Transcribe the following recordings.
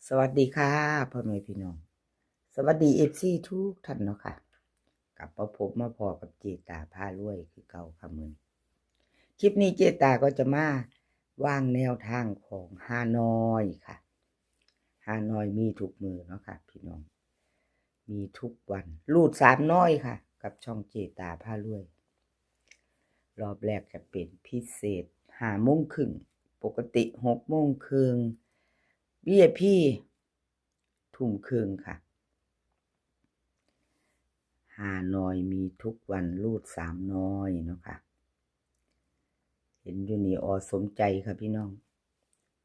สวัสดีค่ะพ่อแม่พี่น้องสวัสดีFCทุกท่านเนาะค่ะกลับมาพบมาพอกับเจตาพารวยคือเก่าค่ะมื้อนี้คลิปนี้เจตาก็จะมาวางแนวทางของฮานอยค่ะฮานอยมีทุกมือเนาะค่ะพี่น้องมีทุกวันรูด3น้อยค่ะกับช่องเจตาพารวยรอบแรกจะเป็นพิเศษ5 โมงครึ่งปกติ6 โมงครึ่ง VIP ทุ่มครึ่งค่ะฮานอยมีทุกวันรูด3น้อยเนาะค่ะเห็นอยู่นี่อสมใจค่ะพี่น้อง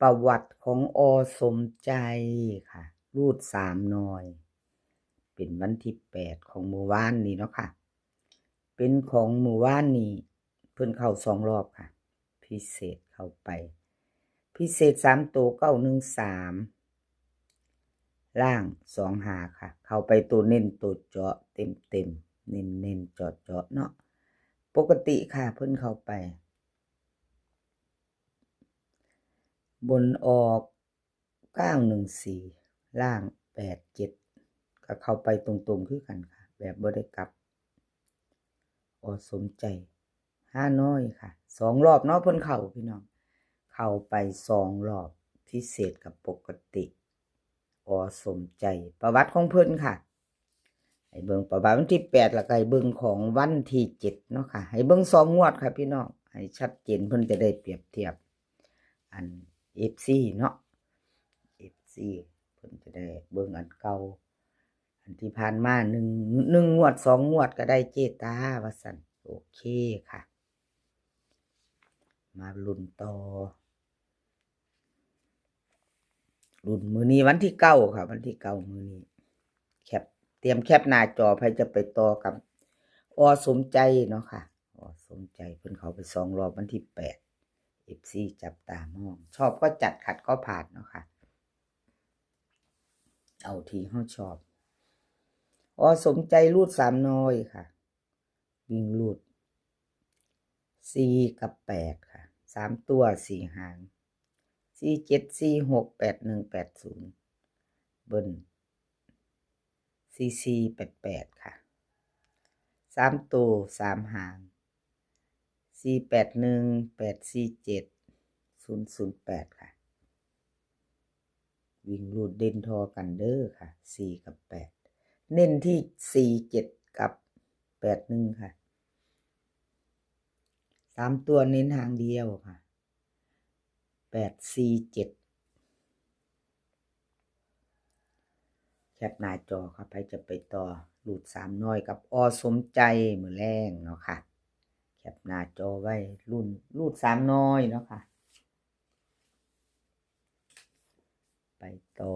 ประวัติของอสมใจค่ะรูด3น้อยเป็นวันที่8ของเมื่อวานนี้เนาะค่ะเป็นของเมื่อวานนี้เพิ่นเข้า2 รอบค่ะพิเศษเข้าไปพิเศษ3ตัว913ล่าง25ค่ะเข้าไปตัวเน้นตัวเจาะเต็มๆเน้นๆเจาะๆเนาะปกติค่ะเพิ่นเข้าไปบนออก914ล่าง87ก็เข้าไปตรงๆคือกันค่ะแบบบ่ได้กลับสมใจห้าน้อยค่ะ2 รอบเนาะเพิ่นเข้าพี่น้องเข้าไป2 รอบพิเศษกับปกติสมใจประวัติของเพิ่นค่ะให้เบิ่งประวัติวันที่8แล้วก็ให้เบิ่งของวันที่7เนาะค่ะให้เบิ่ง2 งวดค่ะพี่น้องให้ชัดเจนเพิ่นจะได้เปรียบเทียบอัน FC เนาะ FC เพิ่นจะได้เบิ่งอันเก่าอันที่ผ่านมา1งวด2 งวดก็ได้เจตาว่าซั่นโอเคค่ะมาลุ้นต่อลุ้นมื้อนี้วันที่9ค่ะวันที่9มื้อนี้เตรียมแคปหน้าจอไผจะไปต่อกับสมใจเนาะค่ะสมใจเพิ่นเข้าไป2 รอบวันที่8 FC จับตามองชอบก็จัดขัดก็ผ่านเนาะค่ะเอาที่เฮาชอบสมใจรูด3น้อยค่ะวิ่งรูด4กับ8ค่ะ3ตัว4หาง4 7 4 6 8 1 8 0เบิ้ล4 4 8 8ค่ะ3ตัว3หาง4 8 1 8 4 7 0 0 8ค่ะวิ่งรูดเด่นทอกันเด้อค่ะ4กับ8เน้นที่4 7กับ8 1ค่ะ3ตัวเน้นหางเดียวค่ะ8 4 7แคปหน้าจอครับใครจะไปต่อรูด3น้อยกับสมใจมื้อแรงเนาะค่ะแคปหน้าจอไว้รูด3น้อยเนาะค่ะไปต่อ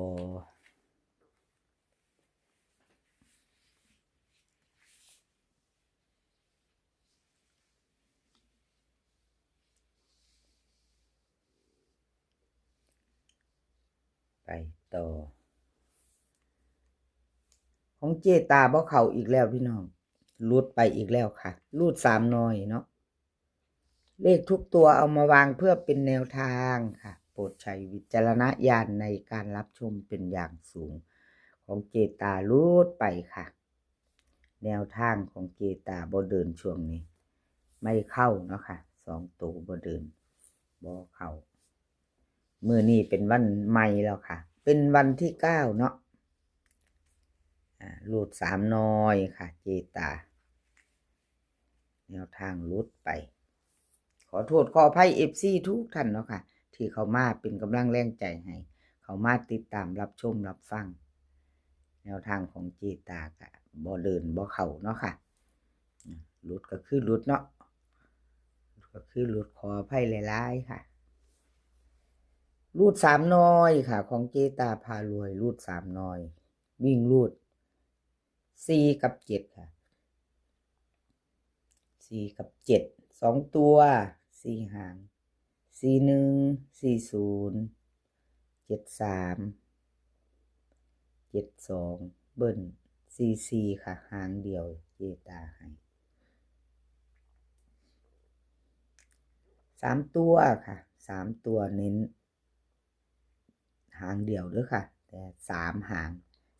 ไปต่อของเจตาบ่เข้าอีกแล้วพี่น้องรูดไปอีกแล้วค่ะรูด3น้อยเนาะเลขทุกตัวเอามาวางเพื่อเป็นแนวทางค่ะโปรดใช้วิจารณญาณในการรับชมเป็นอย่างสูงของเจตารูดไปค่ะแนวทางของเจตาบ่เดินช่วงนี้ไม่เข้าเนาะค่ะ2ตัวบ่เดินบ่เข้ามื้อนี้เป็นวันใหม่แล้วค่ะเป็นวันที่9เนาะรูด3น้อยค่ะเจตาแนวทางรูดไปขอโทษขออภัย FC ทุกท่านเนาะค่ะที่เข้ามาเป็นกำลังแรงใจให้เข้ามาติดตามรับชมรับฟังแนวทางของเจตากะบ่เดินบ่เข้าเนาะค่ะรูดก็คือรูดเนาะก็คือรูดขออภัยหลายๆค่ะรูด3น้อยค่ะของเจตาพารวยรูด3น้อยวิ่งรูด4กับ7ค่ะ4กับ7 2ตัว4หาง41 40 73 72เบิ้ล44ค่ะหางเดียวเจตาให้3ตัวค่ะ3ตัวเน้นหางเดียวเด้อค่ะแ แต่3หาง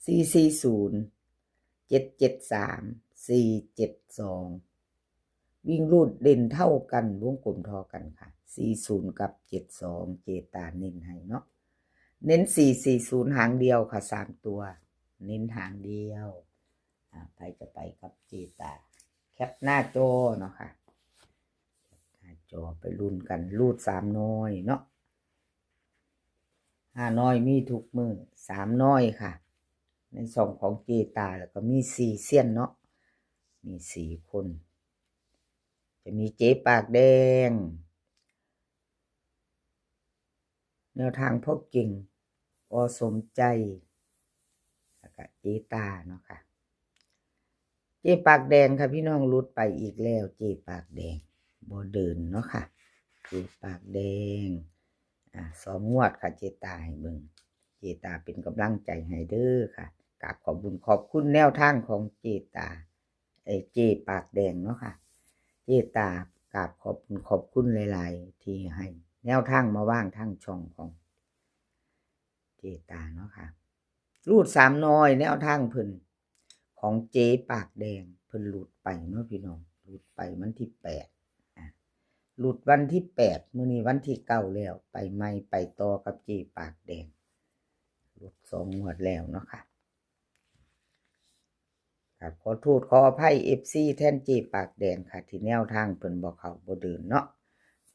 440 773 472วิ่งรูดเด่นเท่ากันวงกลมทอกันค่ะ40กับ72เจตาเน้นให้เนาะเน้น440หางเดียวค่ะ3ตัวเน้นหางเดียวไปจะไปกับเจตาแคปหน้าจอเนาะค่ะหน้าจอไปลุ้นกันรูด3น้อยเนาะ5น้อยมีทุกมือ3น้อยค่ะในส่องของเจตาแล้วก็มี4เซียนเนาะมี4คนจะมีเจ๊ปากแดงแนวทางพ่อเก่งอสมใจแล้วก็เจ๊ตาเนาะค่ะเจ๊ปากแดงค่ะพี่น้องรุดไปอีกแล้วเจ๊ปากแดงบ่เดินเนาะค่ะเจ๊ปากแดง2 งวดค่ะเจ๊ตาให้เบิ่งเจ๊ตาเป็นกำลังใจให้เด้อค่ะกราบขอบคุญขอบคุณแนวทางของเจ๊ตาเจ๊ปากแดงเนาะค่ะเจ๊ตากราบขอบคุณหลายๆที่ให้แนวทางมาว่างทางช่องของเจตาเนาะค่ะรูด3น้อยแนวทางเพิ่นของเจ๊ปากแดงเพิ่นหลุดไปเนาะพี่น้องหลุดไปวันที่8หลุดวันที่8มื้อนี้วันที่9แล้วไปใหม่ไปต่อกับเจ๊ปากแดงหลุด2 งวดแล้วเนาะค่ะครับขอโทษขออภัย FC แทนเจ๊ปากแดงค่ะที่แนวทางเพิ่นบ่เข้าบ่เดินเนาะ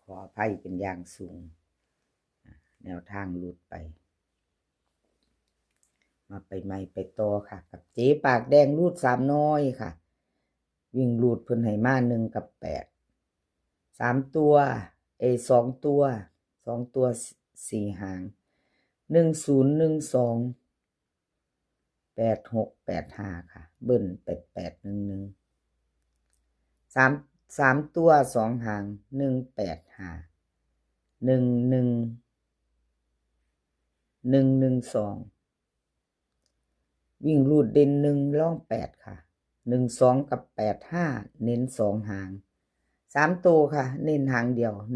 ขออภัยเป็นอย่างสูงแนวทางหลุดไปมาไปใหม่ไปต่อค่ะกับเจ๊ปากแดงรูด3น้อยค่ะวิ่งรูดเพิ่นให้มา1กับ8 3ตัว2ตัว2ตัว4หาง1012 8685ค่ะเบิ้ล8811 3ตัว2หาง185 11 112วิ่งรูดเด่น1ร่อง8ค่ะ12กับ85เน้น2หาง3ตัวค่ะเน้นหางเดียว185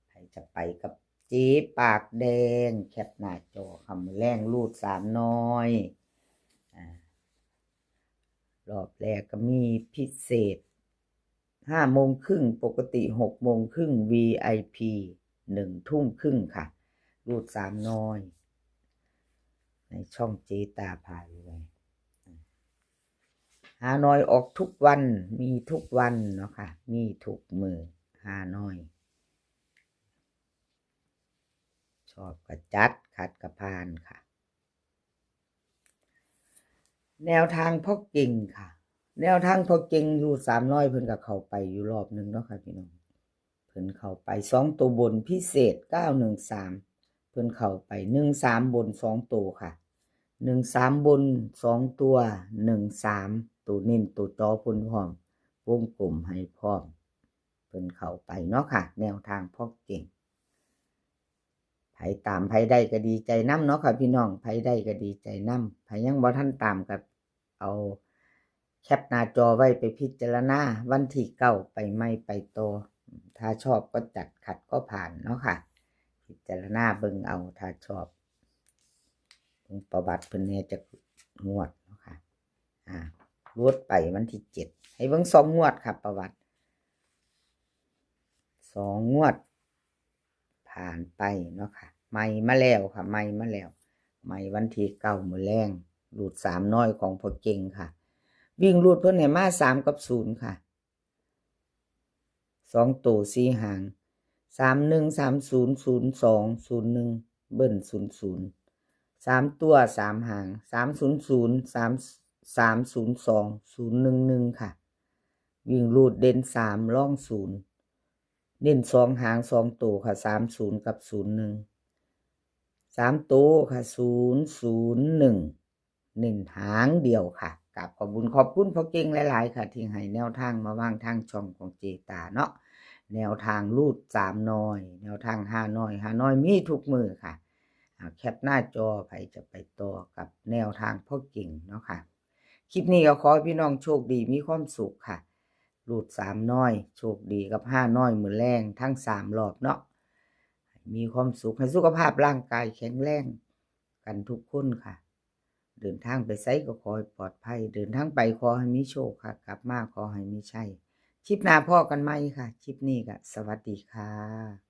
ใครจะไปกับเจ๊ปากแดงแคปหน้าจอคำแรงรูด3น้อยรอบแรกก็มีพิเศษ5 โมงครึ่งปกติ6 โมงครึ่ง VIP 1 ทุ่มครึ่งค่ะรูด3น้อยในช่องเจตาพาเลยฮานอยออกทุกวันมีทุกวันเนาะค่ะมีทุกมือฮานอยชอบกระจัดขัดกระพานค่ะแนวทางพ่อเก่งค่ะแนวทางพ่อเก่งรูด3น้อยเพิ่นก็เข้าไปอยู่รอบนึงเนาะค่ะพี่น้องเพิ่นเข้าไป2ตัวบนพิเศษ913เพิ่นเข้าไป13บน2ตัวค่ะ13บน2ตัว13ตัวเน้นตัวต่อเพิ่นพร้อมวงกลมให้พร้อมเพิ่นเข้าไปเนาะค่ะแนวทางพ่อเก่งไผตามไผได้ก็ดีใจนำเนาะค่ะพี่น้องไผได้ก็ดีใจนำไผยังบ่ทันตามก็เอาแคปหน้าจอไว้ไปพิจารณาวันที่9ไปใหม่ไปต่อถ้าชอบก็จัดขัดก็ผ่านเนาะค่ะพิจารณาเบิ่งเอาถ้าชอบประวัติเพิ่นเนี่ยจะงวดเนาะค่ะรวดไปวันที่7ให้เบิ่ง2 งวดครับประวัติ2 งวดผ่านไปเนาะค่ะใหม่มาแล้วค่ะใหม่มาแล้วใหม่วันที่9มื้อแลงรูด3น้อยของพ่อเก่งค่ะวิ่งรูดเพิ่นให้มา3กับ0ค่ะ2ตัว4หาง31 30 02 01เบิ้ล00 3ตัว3หาง300 3302 011ค่ะวิ่งรูดเด่น3ร่อง0เด่น2หาง2ตัวค่ะ30กับ01 3ตัวค่ะ001เน้นหางเดียวค่ะกับขอบคุณพ่อเก่งหลายๆค่ะที่ให้แนวทางมาวางทางช่องของเจตาเนาะแนวทางรูด3น้อยแนวทาง5น้อยมีทุกมือค่ะแคปหน้าจอใครจะไปต่อกับแนวทางพ่อเก่งเนาะค่ะคลิปนี้ก็ขอให้พี่น้องโชคดีมีความสุขค่ะรูด3น้อยโชคดีกับ5น้อยมือแรงทั้ง3รอบเนาะ มีความสุขให้สุขภาพร่างกายแข็งแรงกันทุกคนค่ะ เดินทางไปไสก็ขอให้ปลอดภัย เดินทางไปขอให้มีโชคค่ะ กลับมาขอให้มีชัยคลิปหน้าพ้อกันใหม่ค่ะ คลิปนี้ก็สวัสดีค่ะ